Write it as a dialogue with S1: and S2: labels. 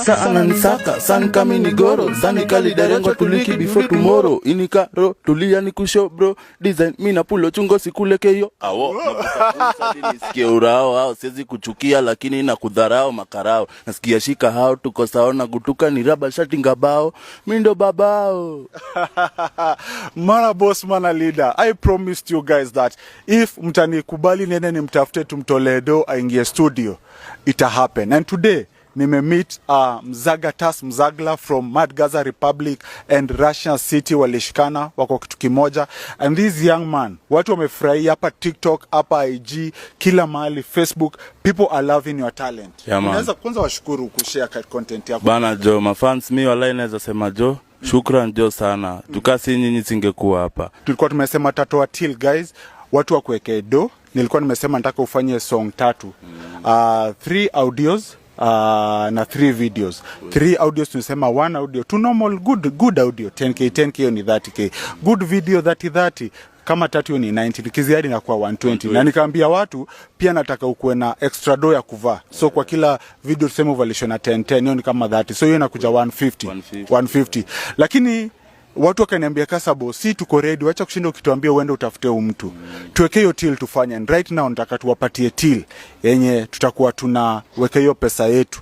S1: Sa ananisaka, san kami ni goro. Sani kali darengo tuliki before tomorrow. Inika ro, tulia ni kusho bro. Design, mina pulo chungo sikule keyo. Awo, nisikie urao hao. Siezi kuchukia lakini na kudharao makarao. Nasikia shika hao, tuko saona gutuka ni raba shati ngabao. Mindo babao.
S2: Mana boss, mana leader. I promised you guys that if mtani kubali nene ni mtafute tumtoledo aingie studio, ita happen. And today, nime meet Mzagatas Mzagla from Mad Gaza Republic and Russian City, walishikana wako kitu kimoja. And this young man, watu wamefurahia hapa TikTok, hapa IG, kila mahali Facebook, people are loving your talent.
S1: Yeah,
S2: unaweza kwanza washukuru kushare content yako.
S1: Bana Jo, mafans mi walai naweza sema Jo, shukran Jo sana. Tukasi nyinyi singekuwa hapa.
S2: Tulikuwa tumesema tatoa till guys, watu wa kuweke do. Nilikuwa nimesema nataka ufanye song 3. 3 audios na 3 videos. 3 audios tunasema 1 audio, 2 normal good audio 10k ni 30k. Good video 30. Kama 3 ni 90, nikiziadi na kwa 120. Na nikaambia watu pia nataka ukuwe na extra do ya kuvaa. So kwa kila video tuseme uvalishwe na 10 hiyo ni kama 30. So hiyo inakuja 150. Lakini watu wakaniambia Kasabo, si tuko ready, wacha kushinda ukituambia uende utafute mtu. Tuweke hiyo till tufanye. And right now nataka tuwapatie till yenye tutakuwa tunaweka hiyo pesa yetu.